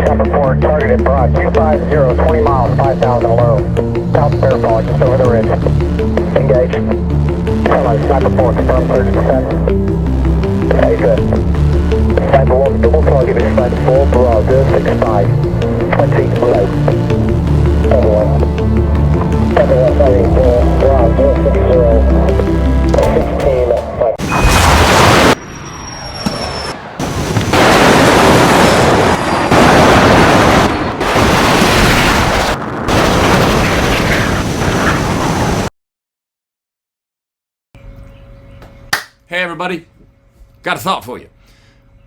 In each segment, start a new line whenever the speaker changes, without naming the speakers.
Number 4, targeted broad, 250, 20 miles, 5,000 low. South Fairfall, just over the ridge. Engage. Hello, Sniper 4, confirm search and descent. Okay, good. Sniper 1, double target, Sniper 4, Bravo, 65. 20 low. Number 1. Number 1, Bravo, 60. 16, 5.
Hey everybody, got a thought for you.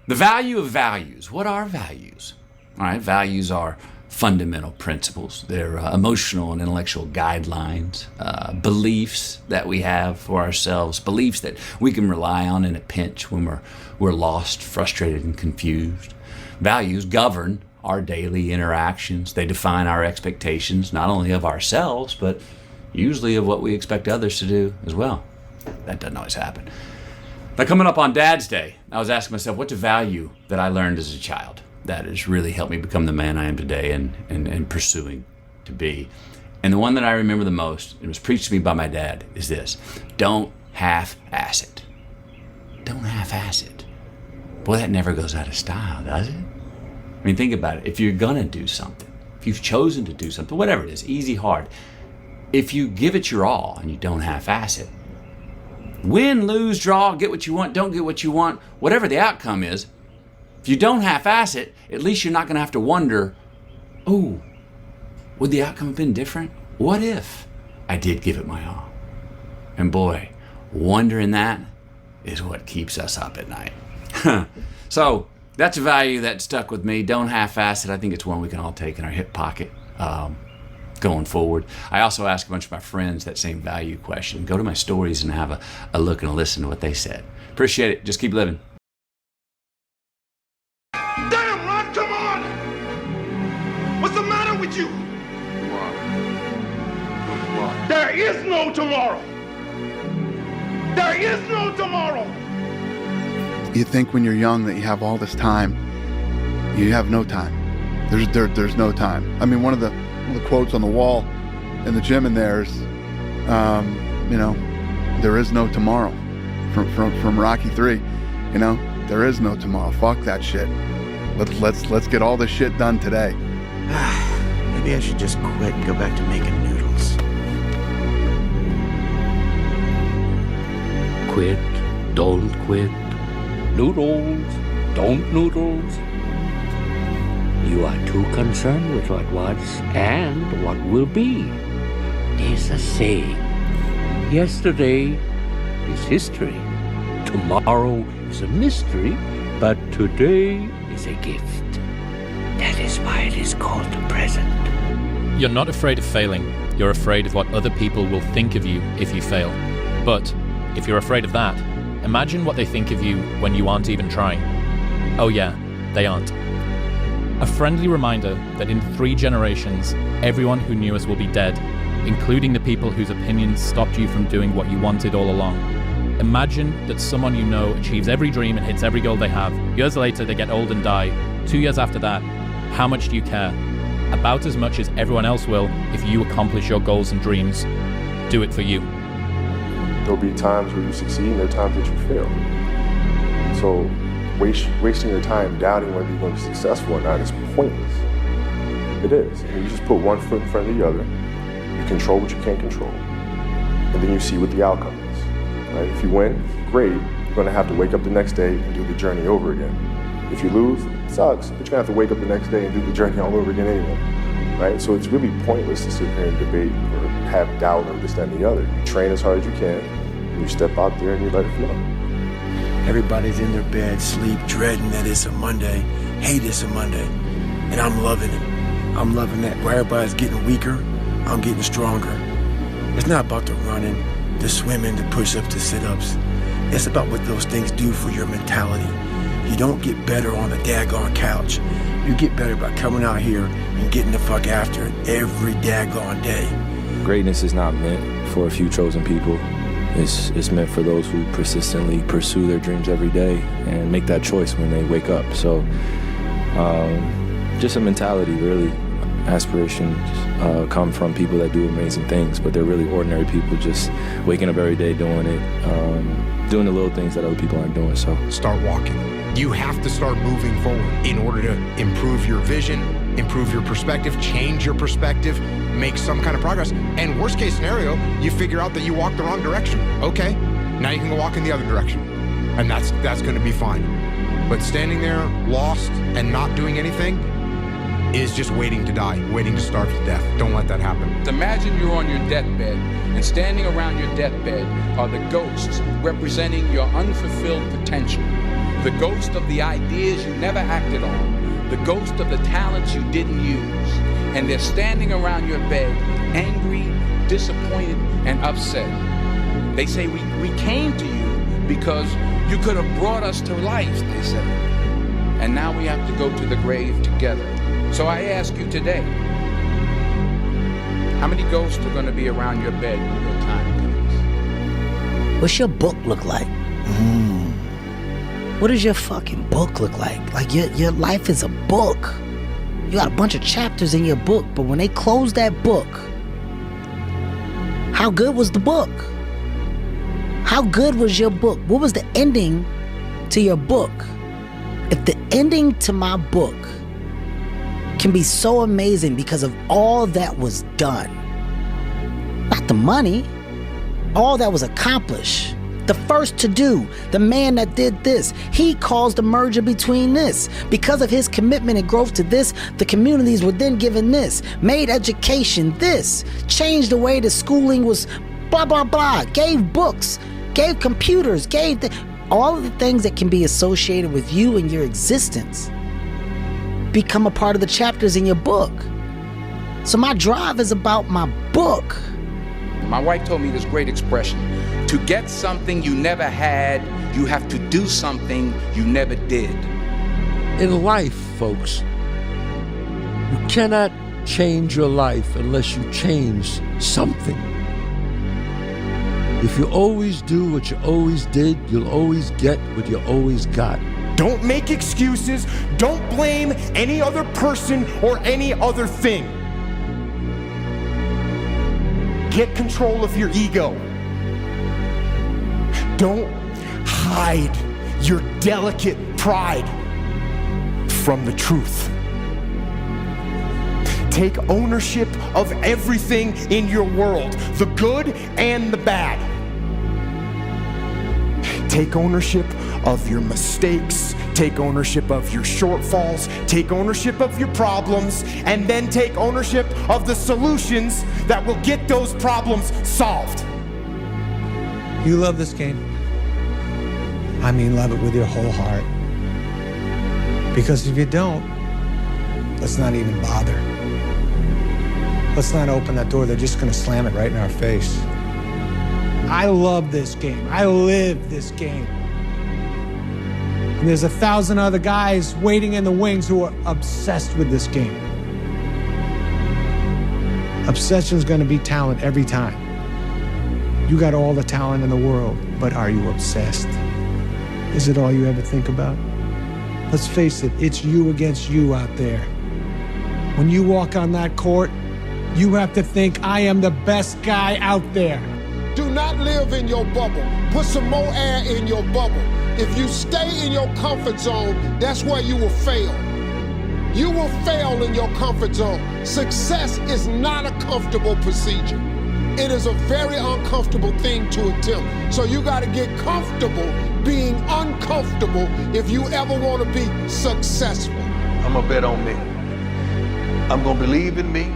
The value of values. What are values? All right, values are fundamental principles. They're emotional and intellectual guidelines, beliefs that we have for ourselves, beliefs that we can rely on in a pinch when we're lost, frustrated, and confused. Values govern our daily interactions. They define our expectations, not only of ourselves, but usually of what we expect others to do as well. That doesn't always happen. Now, coming up on Dad's Day, I was asking myself, what's a value that I learned as a child that has really helped me become the man I am today and pursuing to be? And the one that I remember the most, it was preached to me by my dad, is this: don't half-ass it. Don't half-ass it. Boy, that never goes out of style, does it? I mean, think about it. If you're gonna do something, if you've chosen to do something, whatever it is, easy, hard, if you give it your all and you don't half-ass it, win, lose, draw, get what you want, don't get what you want, whatever the outcome is, if you don't half-ass it, at least you're not going to have to wonder, oh, would the outcome have been different? What if I did give it my all? And boy, wondering that is what keeps us up at night. So that's a value that stuck with me. Don't half-ass it. I think it's one we can all take in our hip pocket. Going forward. I also asked a bunch of my friends that same value question. Go to my stories and have a look and a listen to what they said. Appreciate it. Just keep living.
Damn, Ron, come on! What's the matter with you? What? There is no tomorrow. There is no tomorrow.
You think when you're young that you have all this time. You have no time. There's no time. I mean, one of the quotes on the wall in the gym in there is, there is no tomorrow, from Rocky 3. There is no tomorrow. Fuck that shit. Let's get all this shit done today.
Maybe I should just quit and go back to making noodles.
Quit, don't quit. Noodles, don't noodles. You are too concerned with what was and what will be. There's a saying. Yesterday is history. Tomorrow is a mystery. But today is a gift. That is why it is called the present.
You're not afraid of failing. You're afraid of what other people will think of you if you fail. But if you're afraid of that, imagine what they think of you when you aren't even trying. Oh yeah, they aren't. A friendly reminder that in 3 generations, everyone who knew us will be dead, including the people whose opinions stopped you from doing what you wanted all along. Imagine that someone you know achieves every dream and hits every goal they have. Years later, they get old and die. 2 years after that, how much do you care? About as much as everyone else will if you accomplish your goals and dreams. Do it for you.
There'll be times where you succeed and there are times that you fail. So wasting your time doubting whether you're going to be successful or not is pointless. It is. And you just put one foot in front of the other. You control what you can't control. And then you see what the outcome is. Right? If you win, great. You're going to have to wake up the next day and do the journey over again. If you lose, it sucks, but you're going to have to wake up the next day and do the journey all over again anyway. Right? So it's really pointless to sit here and debate or have doubt or this, that, and the other. You train as hard as you can, and you step out there and you let it flow.
Everybody's in their bed, sleep, dreading that it's a Monday, hate it's a Monday, and I'm loving it. I'm loving that. Where everybody's getting weaker, I'm getting stronger. It's not about the running, the swimming, the push-ups, the sit-ups. It's about what those things do for your mentality. You don't get better on the daggone couch. You get better by coming out here and getting the fuck after it every daggone day.
Greatness is not meant for a few chosen people. It's meant for those who persistently pursue their dreams every day and make that choice when they wake up. So just a mentality, really. Aspirations come from people that do amazing things, but they're really ordinary people just waking up every day doing it, doing the little things that other people aren't doing. So
Start walking. You have to start moving forward in order to improve your vision, improve your perspective, change your perspective, make some kind of progress. And worst case scenario, you figure out that you walked the wrong direction. Okay, now you can go walk in the other direction. And that's going to be fine. But standing there lost and not doing anything is just waiting to die, waiting to starve to death. Don't let that happen.
Imagine you're on your deathbed, and standing around your deathbed are the ghosts representing your unfulfilled potential. The ghost of the ideas you never acted on, the ghost of the talents you didn't use. And they're standing around your bed, angry, disappointed, and upset. They say, we came to you because you could have brought us to life, they say. And now we have to go to the grave together. So I ask you today, how many ghosts are going to be around your bed when your time comes?
What's your book look like? What does your fucking book look like? Like your life is a book. You got a bunch of chapters in your book, but when they close that book, how good was the book? How good was your book? What was the ending to your book? If the ending to my book can be so amazing because of all that was done, not the money, all that was accomplished, the first to do, the man that did this, he caused the merger between this. Because of his commitment and growth to this, the communities were then given this, made education this, changed the way the schooling was blah, blah, blah, gave books, gave computers, gave all of the things that can be associated with you and your existence become a part of the chapters in your book. So my drive is about my book.
My wife told me this great expression: to get something you never had, you have to do something you never did.
In life, folks, you cannot change your life unless you change something. If you always do what you always did, you'll always get what you always got.
Don't make excuses. Don't blame any other person or any other thing. Get control of your ego. Don't hide your delicate pride from the truth. Take ownership of everything in your world, the good and the bad. Take ownership of your mistakes, take ownership of your shortfalls, take ownership of your problems, and then take ownership of the solutions that will get those problems solved.
You love this game. I mean, love it with your whole heart. Because if you don't, let's not even bother. Let's not open that door. They're just gonna slam it right in our face. I love this game. I live this game. And there's 1,000 other guys waiting in the wings who are obsessed with this game. Obsession's gonna be talent every time. You got all the talent in the world, but are you obsessed? Is it all you ever think about? Let's face it, it's you against you out there. When you walk on that court, you have to think, I am the best guy out there.
Do not live in your bubble. Put some more air in your bubble. If you stay in your comfort zone, that's where you will fail. You will fail in your comfort zone. Success is not a comfortable procedure. It is a very uncomfortable thing to attempt. So you gotta get comfortable being uncomfortable if you ever wanna be successful.
I'm gonna bet on me. I'm gonna believe in me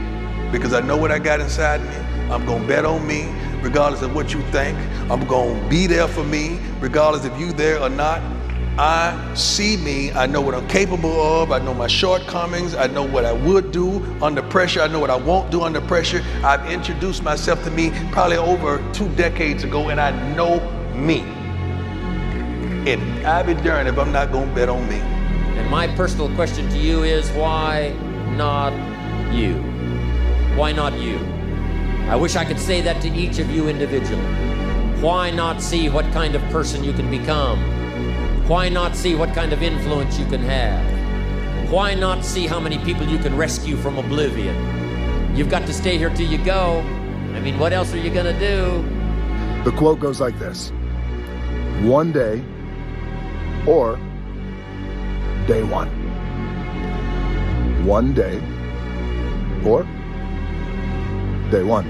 because I know what I got inside me. I'm gonna bet on me regardless of what you think. I'm gonna be there for me regardless if you there or not. I see me, I know what I'm capable of, I know my shortcomings, I know what I would do under pressure, I know what I won't do under pressure. I've introduced myself to me probably over 2 decades ago, and I know me. And I'd be darned if I'm not gonna bet on me.
And my personal question to you is, why not you? Why not you? I wish I could say that to each of you individually. Why not see what kind of person you can become? Why not see what kind of influence you can have? Why not see how many people you can rescue from oblivion? You've got to stay here till you go. I mean, what else are you gonna do?
The quote goes like this: one day or day one. One day or day one.